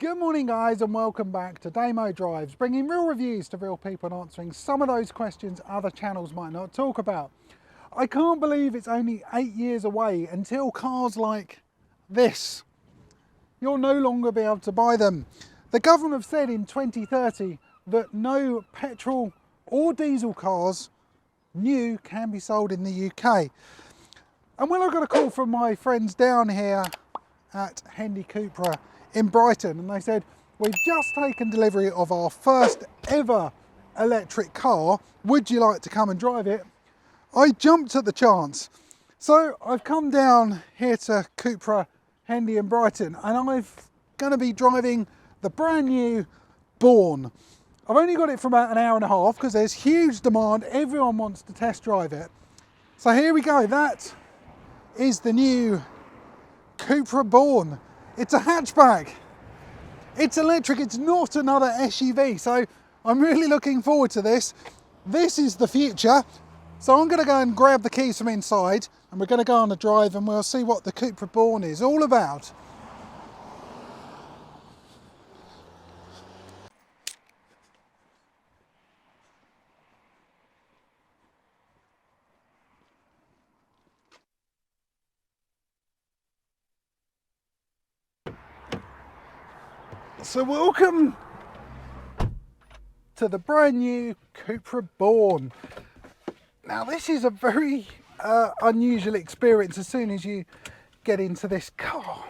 Good morning guys, and welcome back to Damo Drives, bringing real reviews to real people and answering some of those questions other channels might not talk about. I can't believe it's only 8 years away until cars like this, you'll no longer be able to buy them. The government have said in 2030 that no petrol or diesel cars new can be sold in the UK. And when I got a call from my friends down here at Hendy Cupra in Brighton, and they said, we've just taken delivery of our first ever electric car, would you like to come and drive it? I jumped at the chance. So I've come down here to Cupra Hendy in Brighton, and I'm going to be driving the brand new Born. I've only got it for about an hour and a half because there's huge demand, everyone wants to test drive it. So here we go, that is the new Cupra Born. It's a hatchback, it's electric, it's not another SUV, so I'm really looking forward to this. This is the future, so I'm going to go and grab the keys from inside and we're going to go on a drive and we'll see what the Cupra Born is all about. So welcome to the brand new Cupra Born. Now this is a very unusual experience as soon as you get into this car.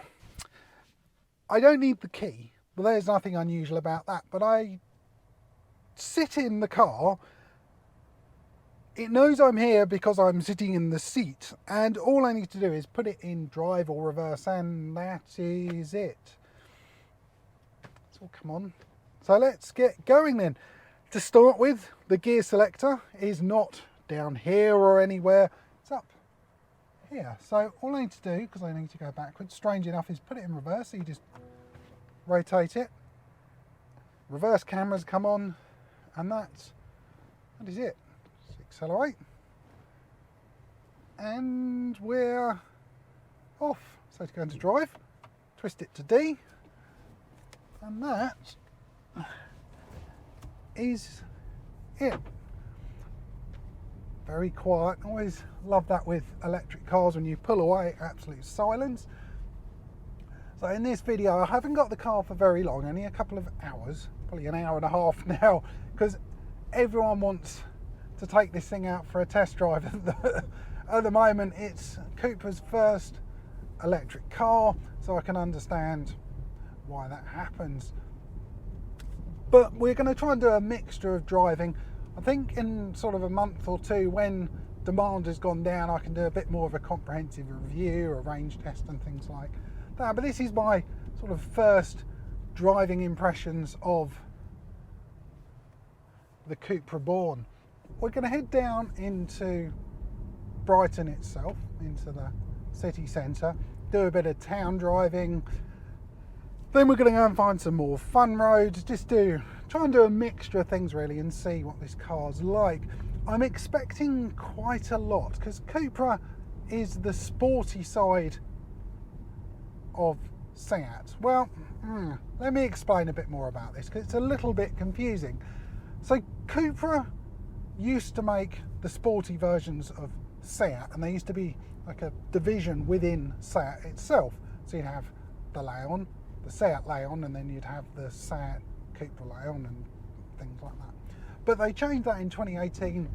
I don't need the key, but there's nothing unusual about that. But I sit in the car, it knows I'm here because I'm sitting in the seat, and all I need to do is put it in drive or reverse, and that is it. So come on, so let's get going then. To start with, the gear selector is not down here or anywhere, it's up here. So all I need to do, because I need to go backwards, strange enough, is put it in reverse. So you just rotate it, reverse cameras come on, and that is it. Just accelerate, and we're off. So to go into drive, twist it to D, and that is it. Very quiet. I always love that with electric cars, when you pull away, absolute silence. So in this video, I haven't got the car for very long, only a couple of hours, probably an hour and a half now, because everyone wants to take this thing out for a test drive. At the moment, it's Cupra's first electric car, so I can understand why that happens. But we're going to try and do a mixture of driving. I think in sort of a month or two, when demand has gone down, I can do a bit more of a comprehensive review, a range test and things like that. But this is my sort of first driving impressions of the Cupra Born. We're going to head down into Brighton itself, into the city centre, do a bit of town driving. Then we're going to go and find some more fun roads, just try and do a mixture of things really and see what this car's like. I'm expecting quite a lot because Cupra is the sporty side of Seat. Well, let me explain a bit more about this because it's a little bit confusing. So Cupra used to make the sporty versions of Seat, and they used to be like a division within Seat itself. So you'd have the Leon, the Seat Leon, and then you'd have the Seat Cupra Leon and things like that. But they changed that in 2018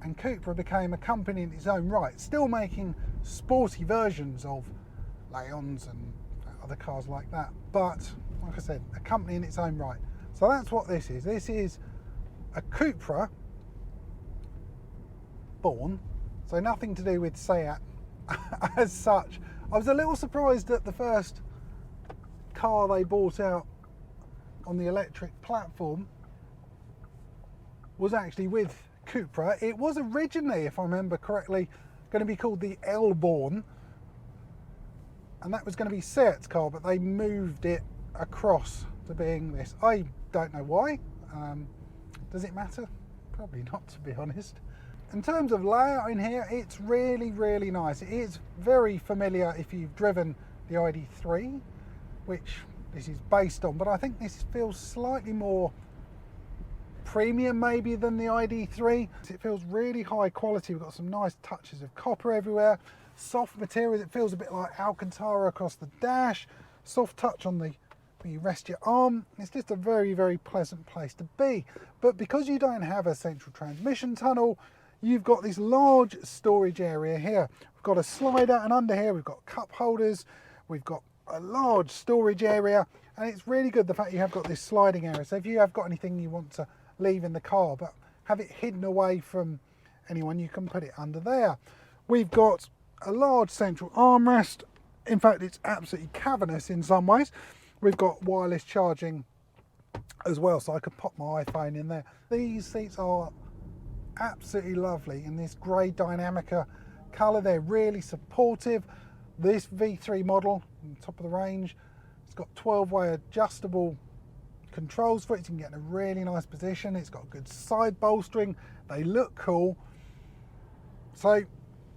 and Cupra became a company in its own right, still making sporty versions of Leons and other cars like that, but like I said, a company in its own right. So that's what this is. This is a Cupra Born, so nothing to do with Seat as such. I was a little surprised that the first car they bought out on the electric platform was actually with Cupra. It was originally, if I remember correctly, going to be called the L Born, and that was going to be Seat's car, but they moved it across to being this. I don't know why. Does it matter? Probably not, to be honest. In terms of layout in here, it's really, really nice. It is very familiar if you've driven the ID3, which this is based on, but I think this feels slightly more premium maybe than the ID3. It feels really high quality. We've got some nice touches of copper everywhere, soft materials. It feels a bit like Alcantara across the dash, soft touch on the where you rest your arm. It's just a very, very pleasant place to be. But because you don't have a central transmission tunnel, you've got this large storage area here. We've got a slider, and under here we've got cup holders, we've got a large storage area, and it's really good the fact you have got this sliding area. So if you have got anything you want to leave in the car but have it hidden away from anyone, you can put it under there. We've got a large central armrest. In fact, it's absolutely cavernous in some ways. We've got wireless charging as well, so I could pop my iPhone in there. These seats are absolutely lovely in this grey Dynamica colour. They're really supportive. This V3 model, on top of the range, it's got 12-way adjustable controls for it. You can get in a really nice position. It's got good side bolstering. They look cool. So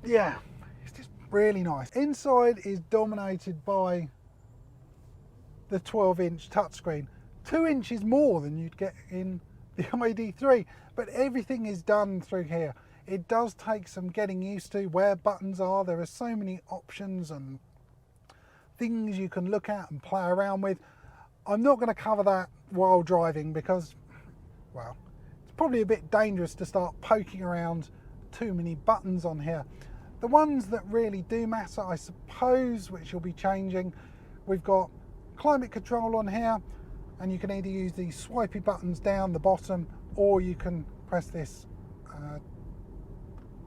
yeah, it's just really nice. Inside is dominated by the 12-inch touchscreen, 2 inches more than you'd get in the ID3, but everything is done through here. It does take some getting used to where buttons are. There are so many options and things you can look at and play around with. I'm not going to cover that while driving because, well, it's probably a bit dangerous to start poking around too many buttons on here. The ones that really do matter, I suppose, which you'll be changing, we've got climate control on here, and you can either use these swipey buttons down the bottom, or you can press this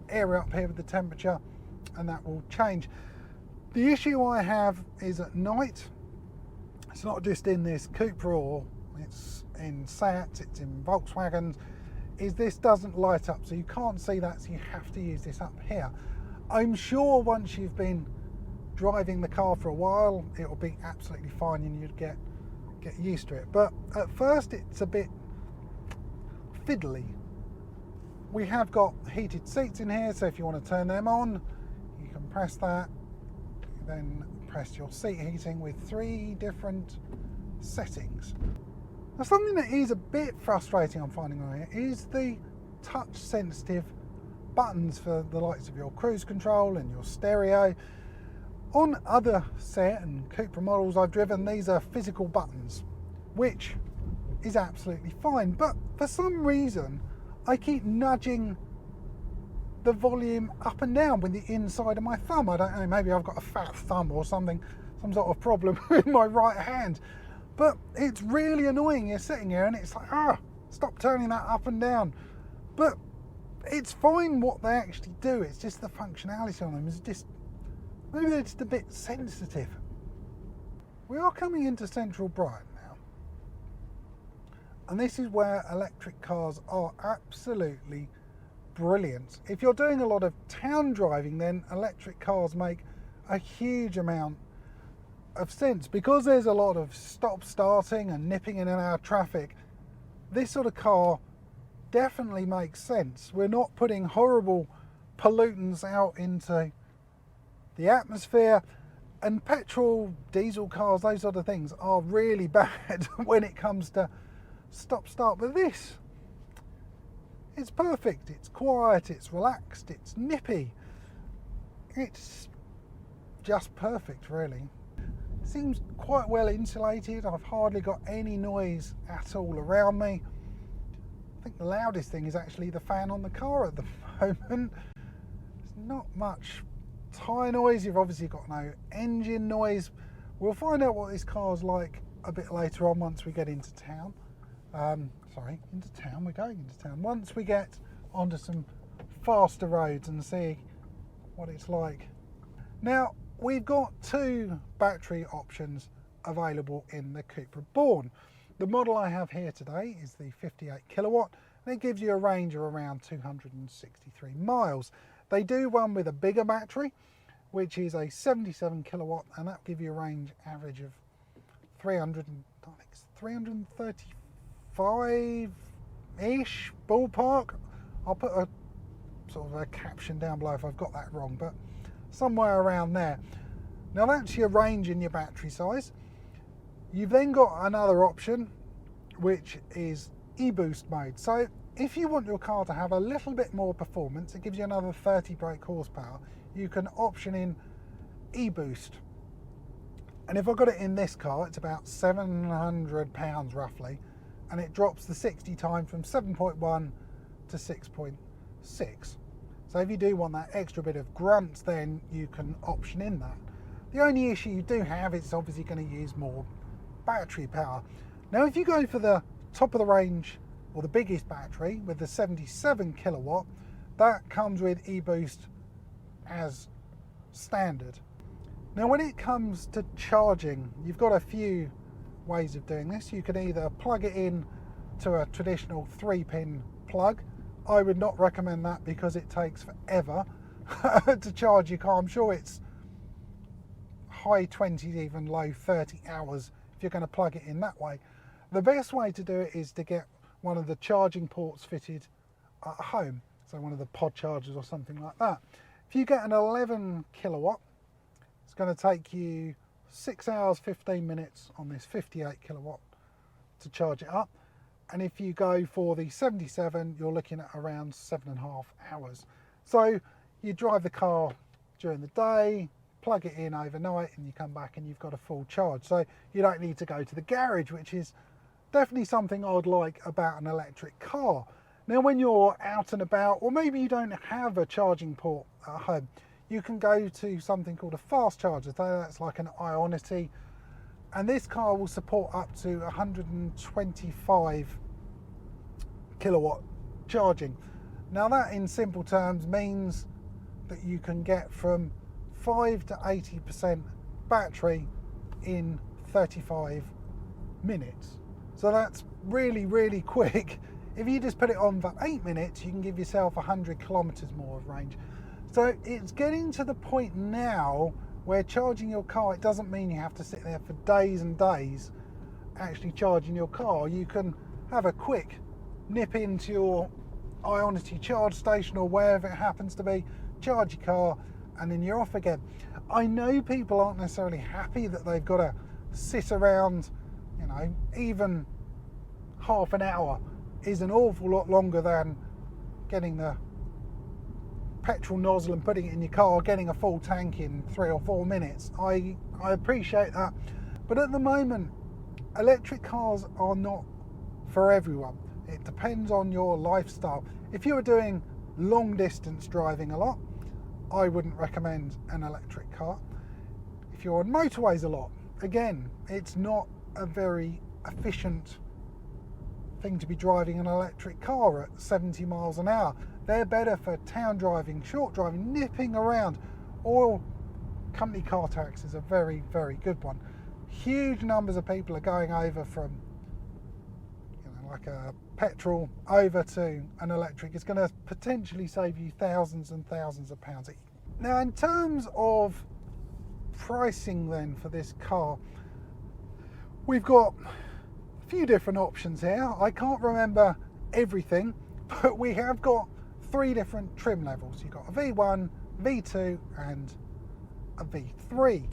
area up here with the temperature, and that will change. The issue I have is at night. It's not just in this Cupra, or it's in Seat, it's in Volkswagens, is this doesn't light up, so you can't see that, so you have to use this up here. I'm sure once you've been driving the car for a while, it will be absolutely fine and you'd get used to it. But at first it's a bit fiddly. We have got heated seats in here, so if you want to turn them on, you can press that, then press your seat heating with 3 different settings. Now, something that is a bit frustrating I'm finding on here is the touch sensitive buttons for the likes of your cruise control and your stereo. On other Seat and Cupra models I've driven, these are physical buttons, which is absolutely fine, but for some reason I keep nudging the volume up and down with the inside of my thumb. I don't know, maybe I've got a fat thumb or something, some sort of problem with my right hand, but it's really annoying. You're sitting here and it's like, stop turning that up and down. But it's fine what they actually do, it's just the functionality on them is just, maybe they're just a bit sensitive. We are coming into central Brighton now, and this is where electric cars are absolutely brilliant. If you're doing a lot of town driving, then electric cars make a huge amount of sense. Because there's a lot of stop starting and nipping in and out of traffic, this sort of car definitely makes sense. We're not putting horrible pollutants out into the atmosphere, and petrol, diesel cars, those sort of things are really bad when it comes to stop start. But this, it's perfect, it's quiet, it's relaxed, it's nippy, it's just perfect really. It seems quite well insulated. I've hardly got any noise at all around me. I think the loudest thing is actually the fan on the car at the moment. There's not much tyre noise. You've obviously got no engine noise. We'll find out what this car's like a bit later on once we get into town. We're going into town. Once we get onto some faster roads and see what it's like. Now, we've got 2 battery options available in the Cupra Born. The model I have here today is the 58 kilowatt, and it gives you a range of around 263 miles. They do one with a bigger battery, which is a 77 kilowatt, and that will give you a range average of 335-ish ballpark. I'll put a sort of a caption down below if I've got that wrong, but somewhere around there. Now that's your range and your battery size. You've then got another option, which is e-boost mode. So if you want your car to have a little bit more performance, it gives you another 30 brake horsepower, you can option in e-boost. And if I've got it in this car, it's about £700 roughly, and it drops the 60 time from 7.1 to 6.6. So if you do want that extra bit of grunt, then you can option in that. The only issue you do have is obviously going to use more battery power. Now if you go for the top of the range or the biggest battery with the 77 kilowatt, that comes with e-boost as standard. Now when it comes to charging, you've got a few ways of doing this. You can either plug it in to a traditional 3-pin plug. I would not recommend that because it takes forever to charge your car. I'm sure it's high 20s, even low 30 hours if you're going to plug it in that way. The best way to do it is to get one of the charging ports fitted at home, so one of the pod chargers or something like that. If you get an 11 kilowatt, it's going to take you 6 hours 15 minutes on this 58 kilowatt to charge it up. And if you go for the 77, you're looking at around 7.5 hours. So you drive the car during the day, plug it in overnight, and you come back and you've got a full charge. So you don't need to go to the garage, which is definitely something I'd like about an electric car. Now when you're out and about, or maybe you don't have a charging port at home, you can go to something called a fast charger. So that's like an Ionity, and this car will support up to 125 kilowatt charging. Now that in simple terms means that you can get from 5 to 80% battery in 35 minutes. So that's really, really quick. If you just put it on for 8 minutes, you can give yourself 100 kilometers more of range. So it's getting to the point now where charging your car, it doesn't mean you have to sit there for days and days actually charging your car. You can have a quick nip into your Ionity charge station or wherever it happens to be, charge your car, and then you're off again. I know people aren't necessarily happy that they've got to sit around, you know, even half an hour is an awful lot longer than getting the petrol nozzle and putting it in your car, getting a full tank in 3 or 4 minutes. I appreciate that, but at the moment electric cars are not for everyone. It depends on your lifestyle. If you are doing long distance driving a lot, I wouldn't recommend an electric car. If you're on motorways a lot, again, it's not a very efficient thing to be driving an electric car at 70 miles an hour. They're better for town driving, short driving, nipping around. Oil company car tax is a very, very good one. Huge numbers of people are going over from, you know, like a petrol over to an electric. It's going to potentially save you thousands and thousands of pounds. Now in terms of pricing then for this car, we've got a few different options here. I can't remember everything, but we have got 3 different trim levels. You've got a V1, V2 and a V3.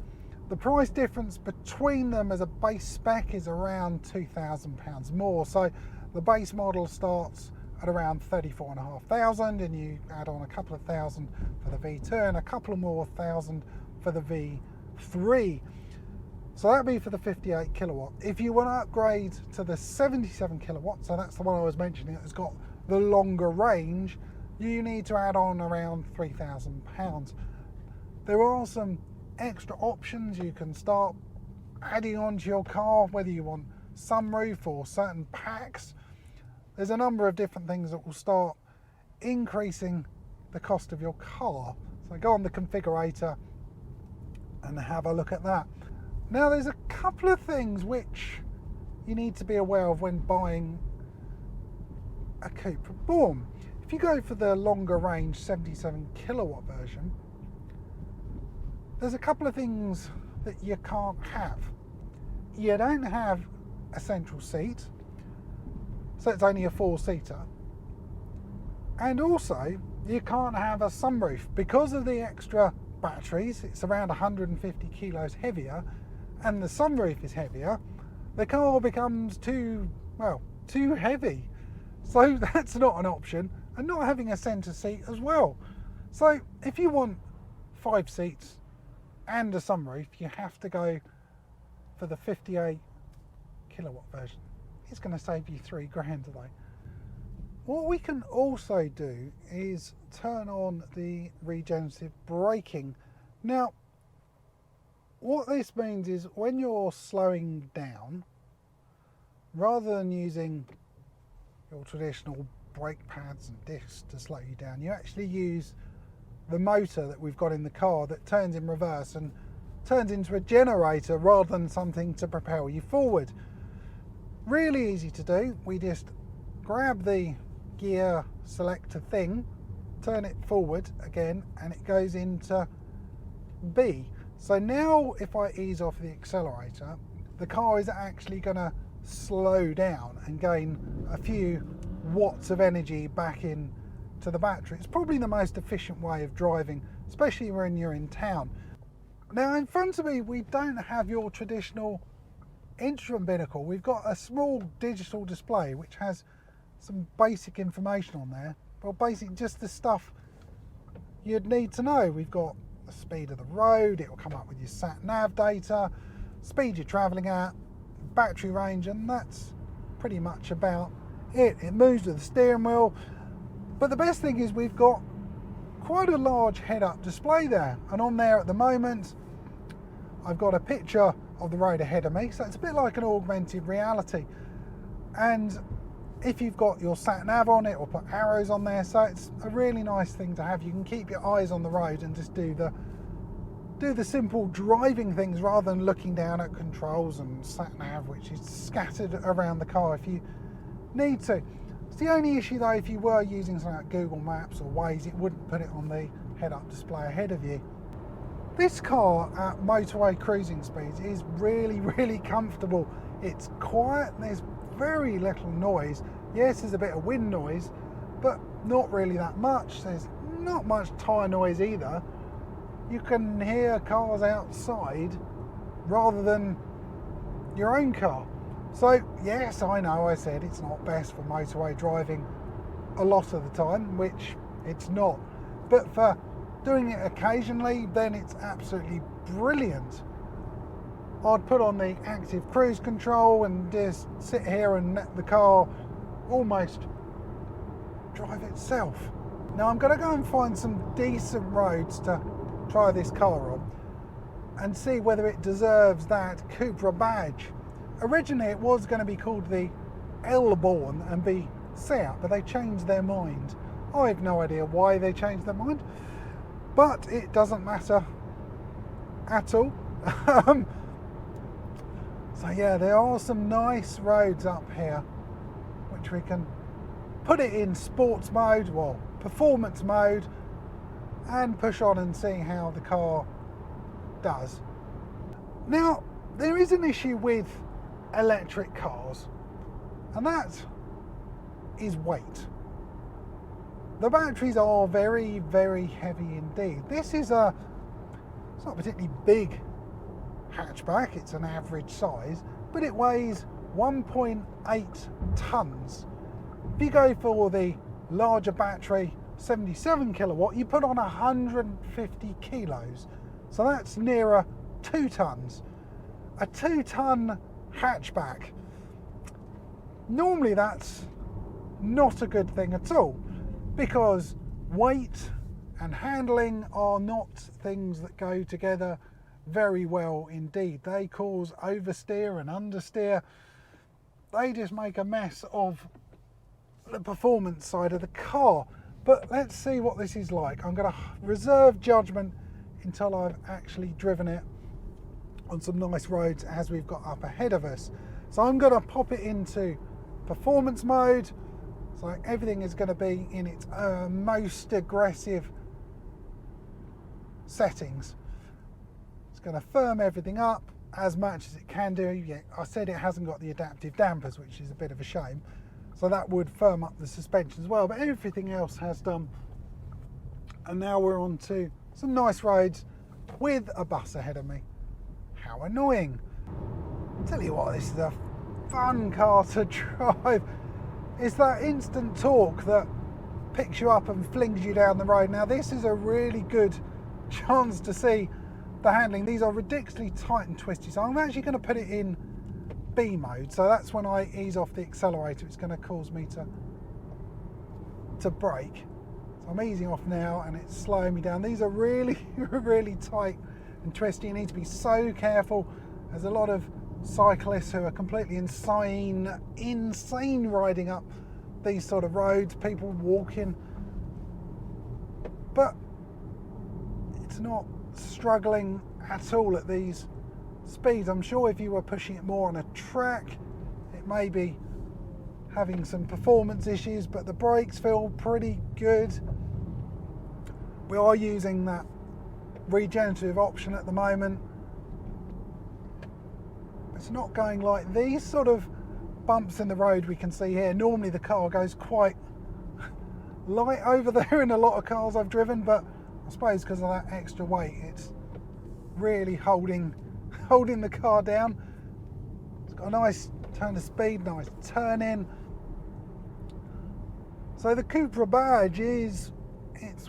The price difference between them as a base spec is around £2,000 more. So the base model starts at around 34,500, and you add on a couple of thousand for the V2 and a couple of more thousand for the V3. So that'd be for the 58 kilowatt. If you want to upgrade to the 77 kilowatt, so that's the one I was mentioning, it's got the longer range, you need to add on around £3,000. There are some extra options you can start adding onto your car, whether you want sunroof or certain packs. There's a number of different things that will start increasing the cost of your car. So go on the configurator and have a look at that. Now there's a couple of things which you need to be aware of when buying a Cupra Born. If you go for the longer range 77 kilowatt version, there's a couple of things that you can't have. You don't have a central seat, so it's only a 4-seater, and also you can't have a sunroof because of the extra batteries. It's around 150 kilos heavier, and the sunroof is heavier. the car becomes too heavy. So that's not an option, and not having a centre seat as well. So if you want 5 seats and a sunroof, you have to go for the 58 kilowatt version. It's going to save you £3 today. What we can also do is turn on the regenerative braking. Now, what this means is when you're slowing down, rather than using your traditional brake pads and discs to slow you down, you actually use the motor that we've got in the car that turns in reverse and turns into a generator rather than something to propel you forward. Really easy to do. We just grab the gear selector thing, turn it forward again, and it goes into B. So now if I ease off the accelerator, the car is actually going to slow down and gain a few watts of energy back in to the battery. It's probably the most efficient way of driving, especially when you're in town. Now in front of me, we don't have your traditional instrument binnacle. We've got a small digital display which has some basic information on there. Well, basically just the stuff you'd need to know. We've got the speed of the road, it will come up with your sat nav data, speed you're travelling at, battery range, and that's pretty much about it. It moves with the steering wheel, but the best thing is we've got quite a large head-up display there, and on there at the moment I've got a picture of the road ahead of me, so it's a bit like an augmented reality. And if you've got your sat nav on, it will put arrows on there, so it's a really nice thing to have. You can keep your eyes on the road and just do the simple driving things rather than looking down at controls and sat nav, which is scattered around the car if you need to. It's the only issue though, if you were using something like Google Maps or Waze, it wouldn't put it on the head-up display ahead of you. This car at motorway cruising speeds is really comfortable. It's quiet, there's very little noise. Yes, there's a bit of wind noise, but not really that much. There's not much tyre noise either. You can hear cars outside rather than your own car. So yes, I know I said it's not best for motorway driving a lot of the time, which it's not, but for doing it occasionally, then it's absolutely brilliant. I'd put on the active cruise control and just sit here and let the car almost drive itself. Now I'm going to go and find some decent roads to try this car on and see whether it deserves that Cupra badge. Originally it was going to be called the Born and be Seat, but they changed their mind. I have no idea why they changed their mind, but it doesn't matter at all. So yeah, there are some nice roads up here which we can put it in sports mode, well, performance mode, and push on and see how the car does. Now, there is an issue with electric cars, and that is weight. The batteries are very heavy indeed. This is it's not particularly big hatchback, it's an average size, but it weighs 1.8 tons. If you go for the larger battery, 77 kilowatt, you put on 150 kilos. So that's nearer 2 tons. A 2-ton hatchback. Normally that's not a good thing at all, because weight and handling are not things that go together very well indeed. They cause oversteer and understeer. They just make a mess of the performance side of the car. But let's see what this is like. I'm going to reserve judgment until I've actually driven it on some nice roads as we've got up ahead of us. So I'm going to pop it into performance mode. So everything is going to be in its most aggressive settings. It's going to firm everything up as much as it can do. Yeah, I said it hasn't got the adaptive dampers, which is a bit of a shame. So that would firm up the suspension as well, but everything else has done. And now we're on to some nice roads with a bus ahead of me. How annoying. Tell you what, this is a fun car to drive. It's that instant torque that picks you up and flings you down the road. Now this is a really good chance to see the handling. These are ridiculously tight and twisty, so I'm actually going to put it in B mode, so that's when I ease off the accelerator. It's going to cause me to brake. So I'm easing off now and it's slowing me down. These are really really tight and twisty. You need to be so careful. There's a lot of cyclists who are completely insane riding up these sort of roads, people walking, but it's not struggling at all at these speeds. I'm sure if you were pushing it more on a track, it may be having some performance issues, but the brakes feel pretty good. We are using that regenerative option at the moment. It's not going like these sort of bumps in the road we can see here. Normally the car goes quite light over there in a lot of cars I've driven, but I suppose because of that extra weight, it's really holding the car down. It's got a nice turn of speed, nice turn in. So the Cupra badge it's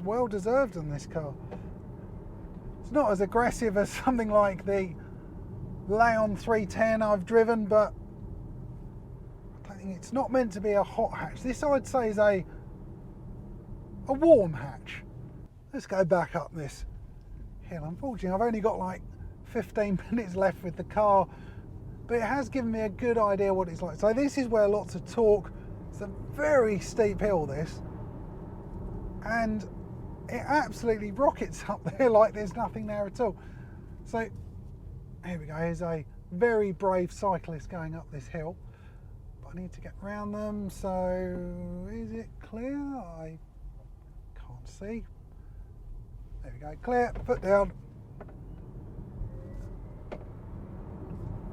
well deserved on this car. It's not as aggressive as something like the Leon 310 I've driven, but I don't think it's not meant to be a hot hatch. This I'd say is a warm hatch. Let's go back up this hill. Unfortunately, I've only got like 15 minutes left with the car, but it has given me a good idea what it's like. So this is where lots of torque. It's a very steep hill, this, and it absolutely rockets up there like there's nothing there at all. So here we go. Here's a very brave cyclist going up this hill, but I need to get around them. So is it clear? I can't see. There we go, clear, foot down.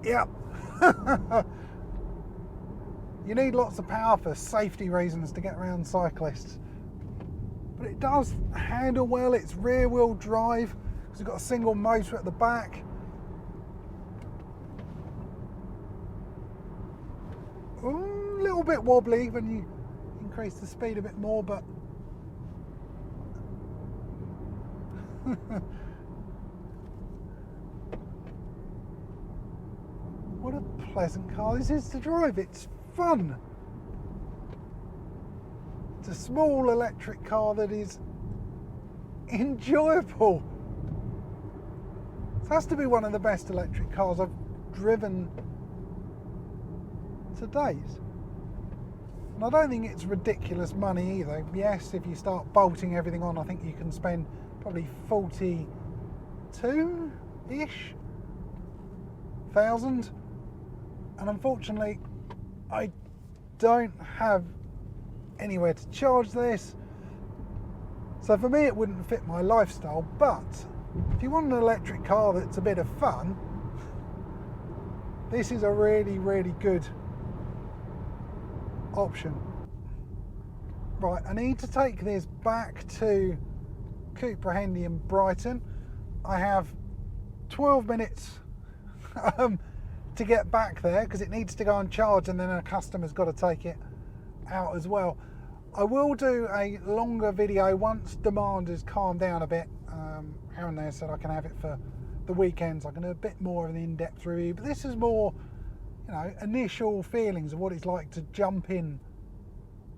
Yep. You need lots of power for safety reasons to get around cyclists, but it does handle well. It's rear wheel drive because we've got a single motor at the back. A little bit wobbly when you increase the speed a bit more, but what a pleasant car this is to drive. It's fun. It's a small electric car that is enjoyable. It has to be one of the best electric cars I've driven to date. And I don't think it's ridiculous money either. Yes, if you start bolting everything on, I think you can spend probably 42-ish thousand. And unfortunately, I don't have anywhere to charge this. So for me, it wouldn't fit my lifestyle. But if you want an electric car that's a bit of fun, this is a really, really good option. Right, I need to take this back to Cupra Hendy in Brighton. I have 12 minutes to get back there because it needs to go on charge, and then a customer's got to take it out as well. I will do a longer video once demand has calmed down a bit. Aaron there said I can have it for the weekends. I can do a bit more of an in-depth review, but this is more, you know, initial feelings of what it's like to jump in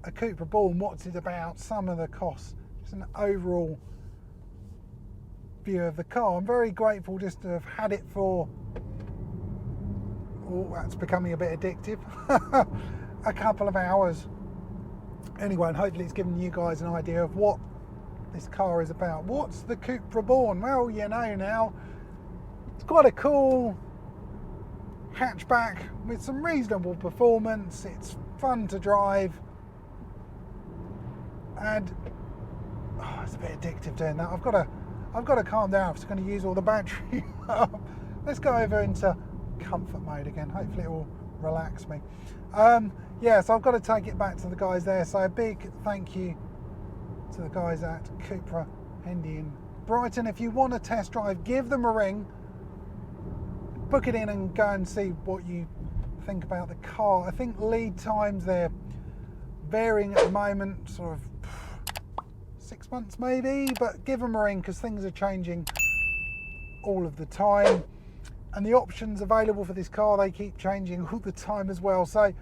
a Cupra Born, what's it about, some of the costs, just an overall view of the car. I'm very grateful just to have had it for, oh, that's becoming a bit addictive, a couple of hours. Anyway, and hopefully it's given you guys an idea of what this car is about. What's the Cupra Born? Well, you know now. It's quite a cool hatchback with some reasonable performance. It's fun to drive, and it's a bit addictive doing that. I've got to calm down if it's going to use all the battery up. Let's go over into comfort mode again. Hopefully it will relax me. Yeah, so I've got to take it back to the guys there. So a big thank you to the guys at Cupra Hendy in Brighton. If you want a test drive, give them a ring, book it in and go and see what you think about the car. I think lead times, they're varying at the moment, sort of 6 months maybe, but give them a ring because things are changing all of the time. And the options available for this car, they keep changing all the time as well. So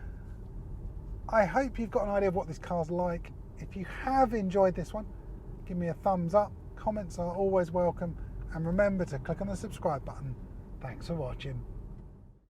I hope you've got an idea of what this car's like. If you have enjoyed this one, give me a thumbs up. Comments are always welcome. And remember to click on the subscribe button. Thanks for watching.